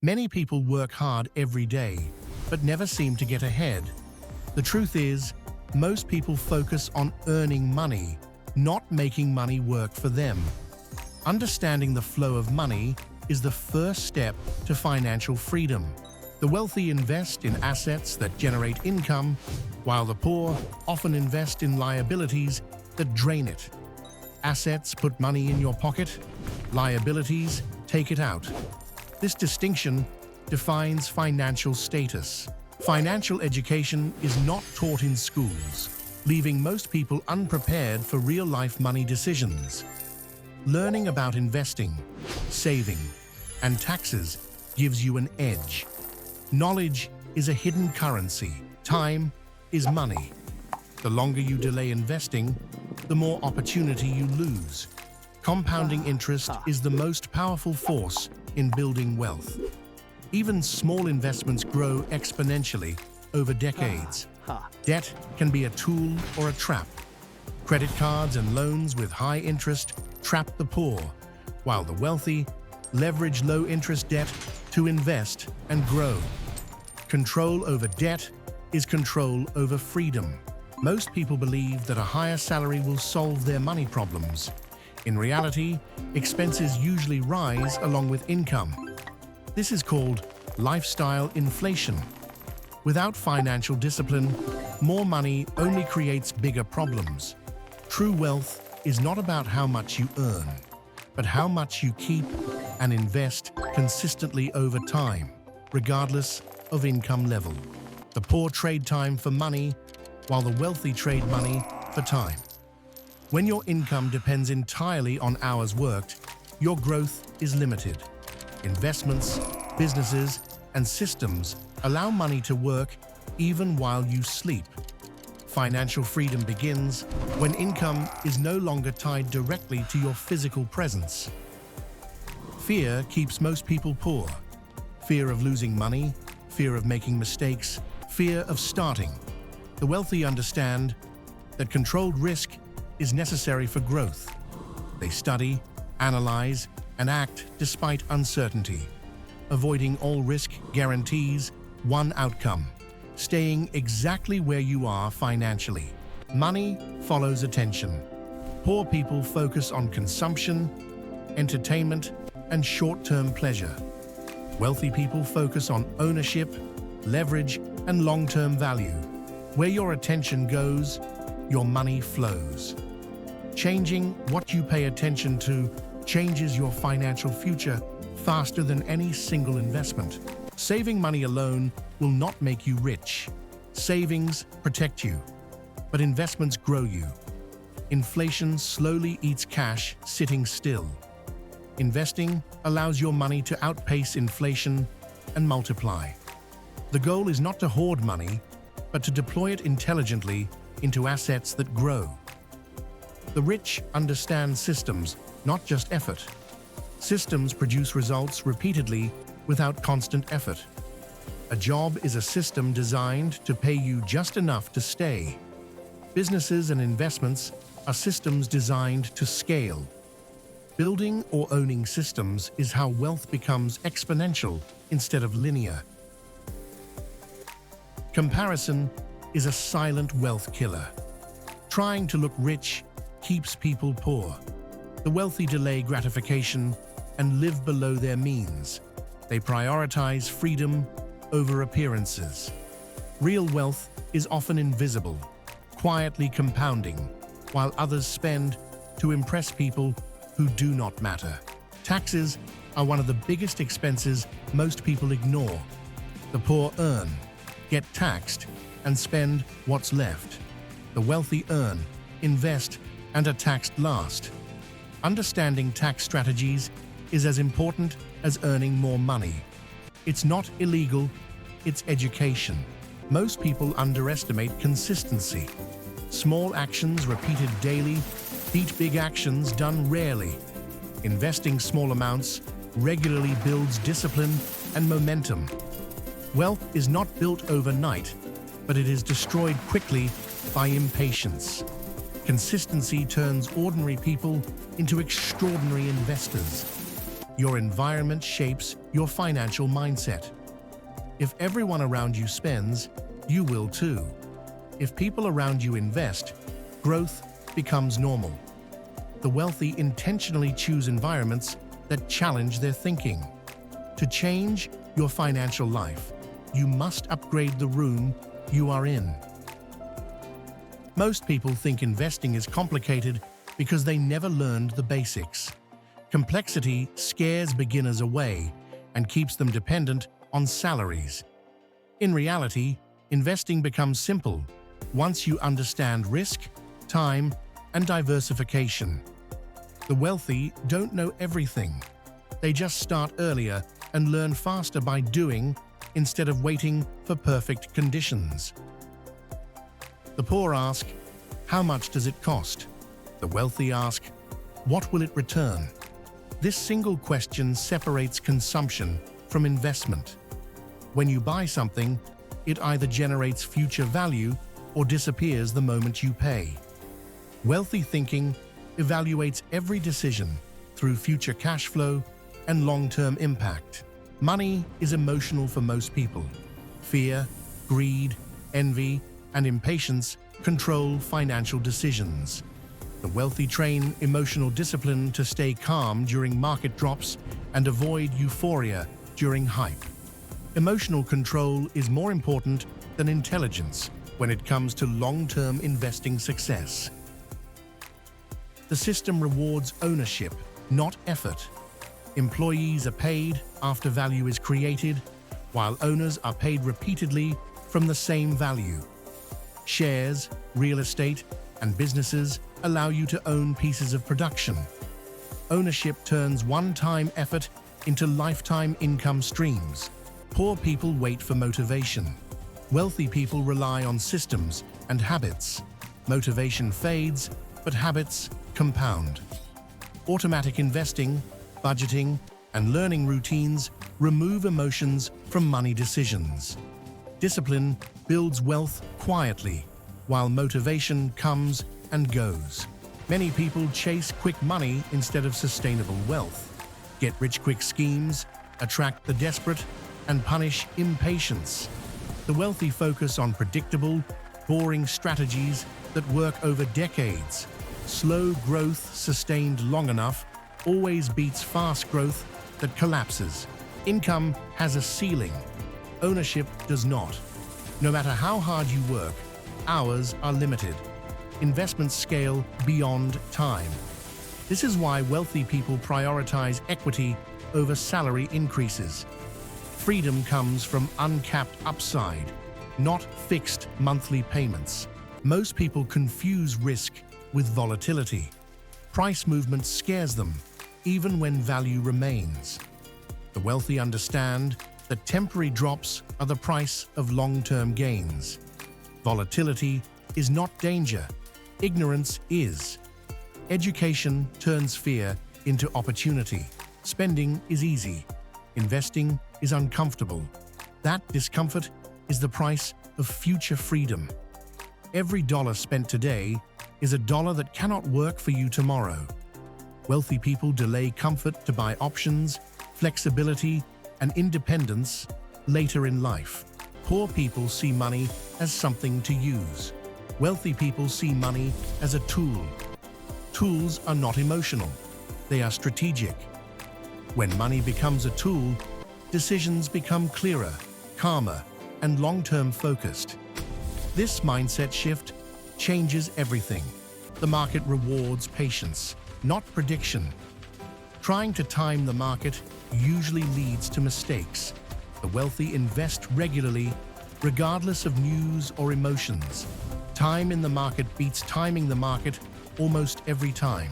Many people work hard every day, but never seem to get ahead. The truth is, most people focus on earning money, not making money work for them. Understanding the flow of money is the first step to financial freedom. The wealthy invest in assets that generate income, while the poor often invest in liabilities that drain it. Assets put money in your pocket, liabilities take it out. This distinction defines financial status. Financial education is not taught in schools, leaving most people unprepared for real-life money decisions. Learning about investing, saving, and taxes gives you an edge. Knowledge is a hidden currency. Time is money. The longer you delay investing, the more opportunity you lose. Compounding interest is the most powerful force in building wealth. Even small investments grow exponentially over decades. Debt can be a tool or a trap. Credit cards and loans with high interest trap the poor, while the wealthy leverage low-interest debt to invest and grow. Control over debt is control over freedom. Most people believe that a higher salary will solve their money problems. In reality, expenses usually rise along with income. This is called lifestyle inflation. Without financial discipline, more money only creates bigger problems. True wealth is not about how much you earn, but how much you keep and invest consistently over time, regardless of income level. The poor trade time for money, while the wealthy trade money for time. When your income depends entirely on hours worked, your growth is limited. Investments, businesses, and systems allow money to work even while you sleep. Financial freedom begins when income is no longer tied directly to your physical presence. Fear keeps most people poor. Fear of losing money, fear of making mistakes, fear of starting. The wealthy understand that controlled risk is necessary for growth. They study, analyze, and act despite uncertainty. Avoiding all risk guarantees one outcome: staying exactly where you are financially. Money follows attention. Poor people focus on consumption, entertainment, and short-term pleasure. Wealthy people focus on ownership, leverage, and long-term value. Where your attention goes, your money flows. Changing what you pay attention to changes your financial future faster than any single investment. Saving money alone will not make you rich. Savings protect you, but investments grow you. Inflation slowly eats cash sitting still. Investing allows your money to outpace inflation and multiply. The goal is not to hoard money, but to deploy it intelligently into assets that grow. The rich understand systems, not just effort. Systems produce results repeatedly without constant effort. A job is a system designed to pay you just enough to stay. Businesses and investments are systems designed to scale. Building or owning systems is how wealth becomes exponential instead of linear. Comparison is a silent wealth killer. Trying to look rich keeps people poor. The wealthy delay gratification and live below their means. They prioritize freedom over appearances. Real wealth is often invisible, quietly compounding, while others spend to impress people who do not matter. Taxes are one of the biggest expenses most people ignore. The poor earn, get taxed, and spend what's left. The wealthy earn, invest, and are taxed last. Understanding tax strategies is as important as earning more money. It's not illegal, it's education. Most people underestimate consistency. Small actions repeated daily beat big actions done rarely. Investing small amounts regularly builds discipline and momentum. Wealth is not built overnight, but it is destroyed quickly by impatience. Consistency turns ordinary people into extraordinary investors. Your environment shapes your financial mindset. If everyone around you spends, you will too. If people around you invest, growth becomes normal. The wealthy intentionally choose environments that challenge their thinking. To change your financial life, you must upgrade the room you are in. Most people think investing is complicated because they never learned the basics. Complexity scares beginners away and keeps them dependent on salaries. In reality, investing becomes simple once you understand risk, time, and diversification. The wealthy don't know everything. They just start earlier and learn faster by doing instead of waiting for perfect conditions. The poor ask, how much does it cost? The wealthy ask, what will it return? This single question separates consumption from investment. When you buy something, it either generates future value or disappears the moment you pay. Wealthy thinking evaluates every decision through future cash flow and long-term impact. Money is emotional for most people. Fear, greed, envy, and impatience control financial decisions. The wealthy train emotional discipline to stay calm during market drops and avoid euphoria during hype. Emotional control is more important than intelligence when it comes to long-term investing success. The system rewards ownership, not effort. Employees are paid after value is created, while owners are paid repeatedly from the same value. Shares, real estate, and businesses allow you to own pieces of production. Ownership turns one-time effort into lifetime income streams. Poor people wait for motivation. Wealthy people rely on systems and habits. Motivation fades, but habits compound. Automatic investing, budgeting, and learning routines remove emotions from money decisions. Discipline builds wealth quietly, while motivation comes and goes. Many people chase quick money instead of sustainable wealth. Get-rich-quick schemes attract the desperate and punish impatience. The wealthy focus on predictable, boring strategies that work over decades. Slow growth sustained long enough always beats fast growth that collapses. Income has a ceiling. Ownership does not. No matter how hard you work, hours are limited. Investments scale beyond time. This is why wealthy people prioritize equity over salary increases. Freedom comes from uncapped upside, not fixed monthly payments. Most people confuse risk with volatility. Price movement scares them, even when value remains. The wealthy understand that temporary drops are the price of long-term gains. Volatility is not danger. Ignorance is. Education turns fear into opportunity. Spending is easy. Investing is uncomfortable. That discomfort is the price of future freedom. Every dollar spent today is a dollar that cannot work for you tomorrow. Wealthy people delay comfort to buy options, flexibility, and independence later in life. Poor people see money as something to use. Wealthy people see money as a tool. Tools are not emotional. They are strategic. When money becomes a tool, decisions become clearer, calmer, and long-term focused. This mindset shift changes everything. The market rewards patience, not prediction. Trying to time the market usually leads to mistakes. The wealthy invest regularly, regardless of news or emotions. Time in the market beats timing the market almost every time.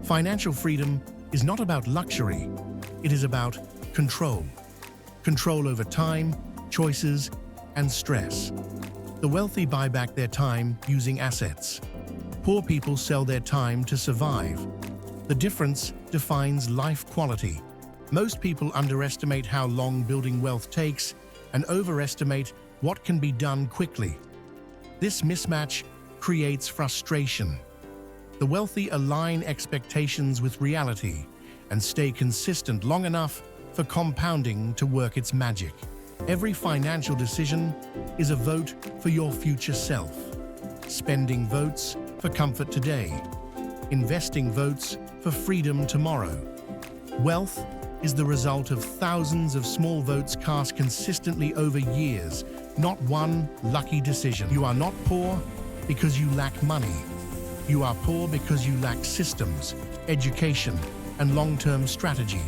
Financial freedom is not about luxury. It is about control. Control over time, choices, and stress. The wealthy buy back their time using assets. Poor people sell their time to survive. The difference defines life quality. Most people underestimate how long building wealth takes and overestimate what can be done quickly. This mismatch creates frustration. The wealthy align expectations with reality and stay consistent long enough for compounding to work its magic. Every financial decision is a vote for your future self. Spending votes for comfort today. Investing votes for freedom tomorrow. Wealth is the result of thousands of small votes cast consistently over years, not one lucky decision. You are not poor because you lack money. You are poor because you lack systems, education, and long-term strategy.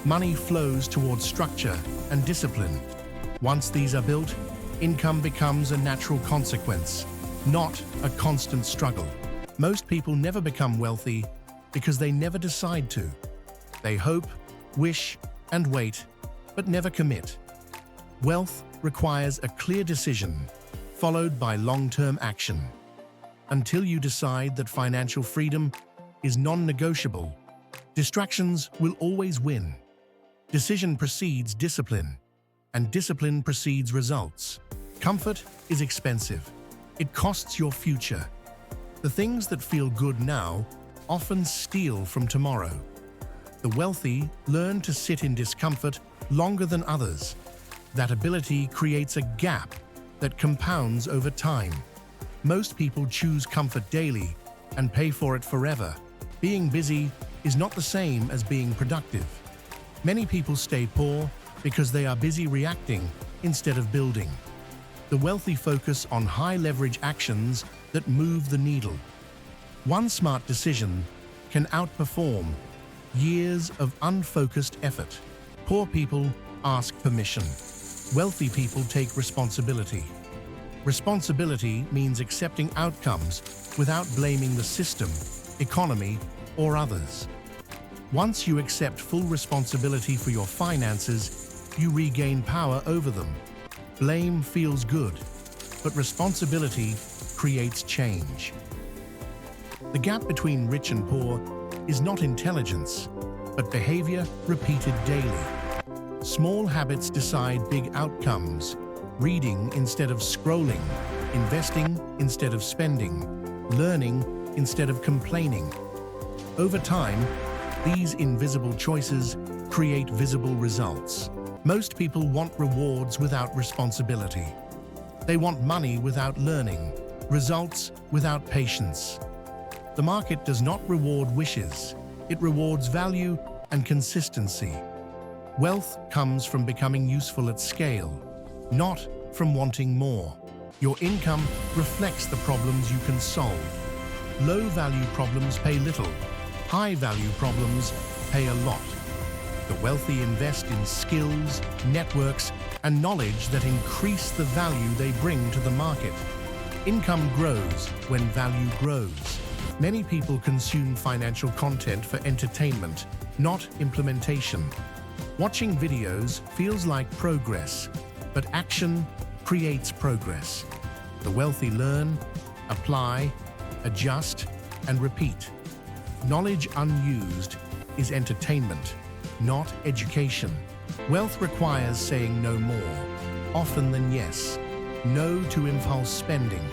Money flows towards structure and discipline. Once these are built, income becomes a natural consequence, not a constant struggle. Most people never become wealthy because they never decide to. They hope, wish, and wait, but never commit. Wealth requires a clear decision, followed by long-term action. Until you decide that financial freedom is non-negotiable, distractions will always win. Decision precedes discipline, and discipline precedes results. Comfort is expensive. It costs your future. The things that feel good now often steal from tomorrow. The wealthy learn to sit in discomfort longer than others. That ability creates a gap that compounds over time. Most people choose comfort daily and pay for it forever. Being busy is not the same as being productive. Many people stay poor because they are busy reacting instead of building. The wealthy focus on high-leverage actions that move the needle. One smart decision can outperform years of unfocused effort. Poor people ask permission. Wealthy people take responsibility. Responsibility means accepting outcomes without blaming the system, economy, or others. Once you accept full responsibility for your finances, you regain power over them. Blame feels good, but responsibility creates change. The gap between rich and poor is not intelligence, but behavior repeated daily. Small habits decide big outcomes. Reading instead of scrolling, investing instead of spending, learning instead of complaining. Over time, these invisible choices create visible results. Most people want rewards without responsibility. They want money without learning, results without patience. The market does not reward wishes. It rewards value and consistency. Wealth comes from becoming useful at scale, not from wanting more. Your income reflects the problems you can solve. Low-value problems pay little. High-value problems pay a lot. The wealthy invest in skills, networks, and knowledge that increase the value they bring to the market. Income grows when value grows. Many people consume financial content for entertainment, not implementation. Watching videos feels like progress, but action creates progress. The wealthy learn, apply, adjust, and repeat. Knowledge unused is entertainment, not education. Wealth requires saying no more, often than yes. No to impulse spending.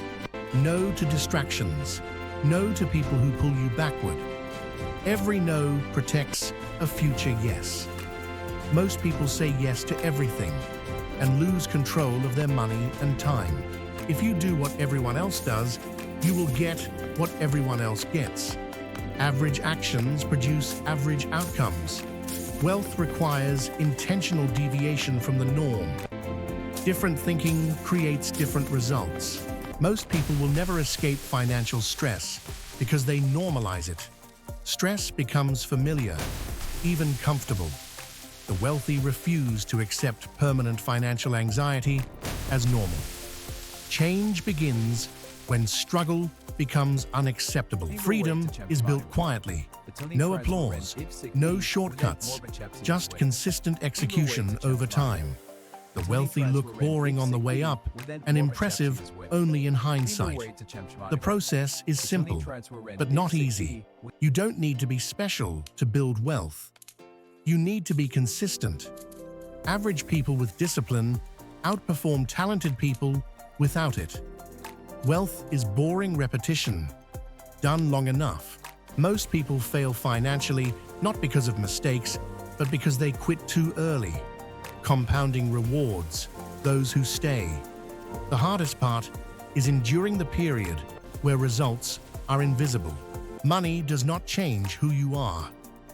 No to distractions. No to people who pull you backward. Every no protects a future yes. Most people say yes to everything and lose control of their money and time. If you do what everyone else does, you will get what everyone else gets. Average actions produce average outcomes. Wealth requires intentional deviation from the norm. Different thinking creates different results. Most people will never escape financial stress because they normalize it. Stress becomes familiar, even comfortable. The wealthy refuse to accept permanent financial anxiety as normal. Change begins when struggle becomes unacceptable. Freedom is built quietly. No applause, no shortcuts, just consistent exception over time. The wealthy look boring on the way up and impressive only in hindsight. The process is simple, but not easy. You don't need to be special to build wealth. You need to be consistent. Average people with discipline outperform talented people without it. Wealth is boring repetition, done long enough. Most people fail financially not because of mistakes, but because they quit too early. Compounding rewards those who stay. The hardest part is enduring the period where results are invisible. Money does not change who you are,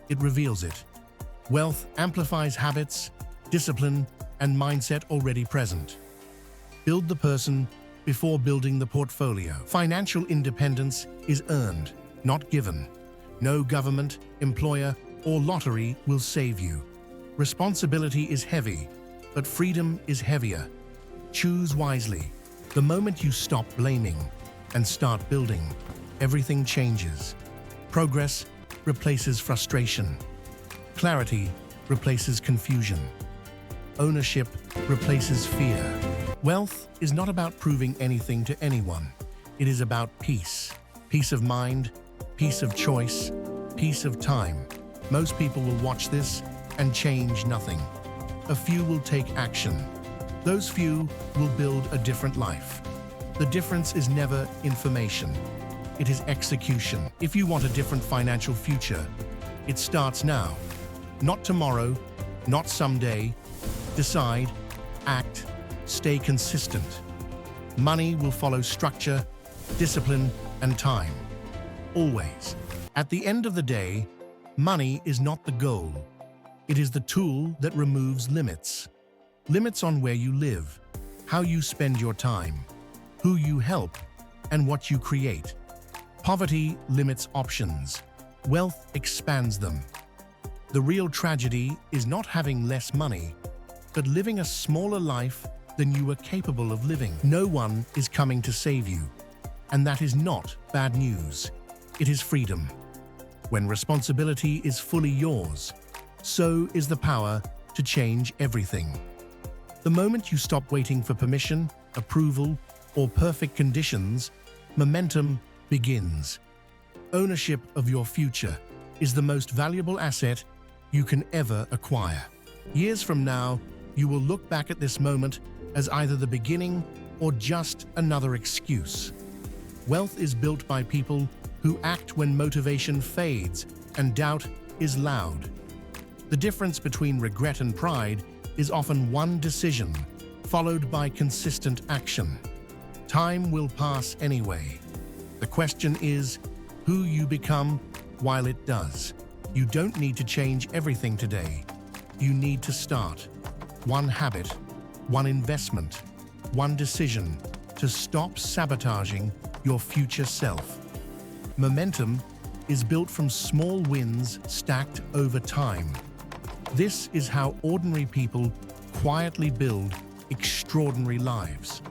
it reveals it. Wealth amplifies habits, discipline, and mindset already present. Build the person before building the portfolio. Financial independence is earned, not given. No government, employer, or lottery will save you. Responsibility is heavy, but freedom is heavier. Choose wisely. The moment you stop blaming and start building, everything changes. Progress replaces frustration. Clarity replaces confusion. Ownership replaces fear. Wealth is not about proving anything to anyone. It is about peace. Peace of mind, peace of choice, peace of time. Most people will watch this and change nothing. A few will take action. Those few will build a different life. The difference is never information. It is execution. If you want a different financial future, it starts now. Not tomorrow, not someday. Decide, act, stay consistent. Money will follow structure, discipline, and time. Always. At the end of the day, money is not the goal. It is the tool that removes limits. Limits on where you live, how you spend your time, who you help, and what you create. Poverty limits options. Wealth expands them. The real tragedy is not having less money, but living a smaller life than you were capable of living. No one is coming to save you, and that is not bad news. It is freedom. When responsibility is fully yours, so is the power to change everything. The moment you stop waiting for permission, approval, or perfect conditions, momentum begins. Ownership of your future is the most valuable asset you can ever acquire. Years from now, you will look back at this moment as either the beginning or just another excuse. Wealth is built by people who act when motivation fades and doubt is loud. The difference between regret and pride is often one decision, followed by consistent action. Time will pass anyway. The question is who you become while it does. You don't need to change everything today. You need to start. One habit, one investment, one decision to stop sabotaging your future self. Momentum is built from small wins stacked over time. This is how ordinary people quietly build extraordinary lives.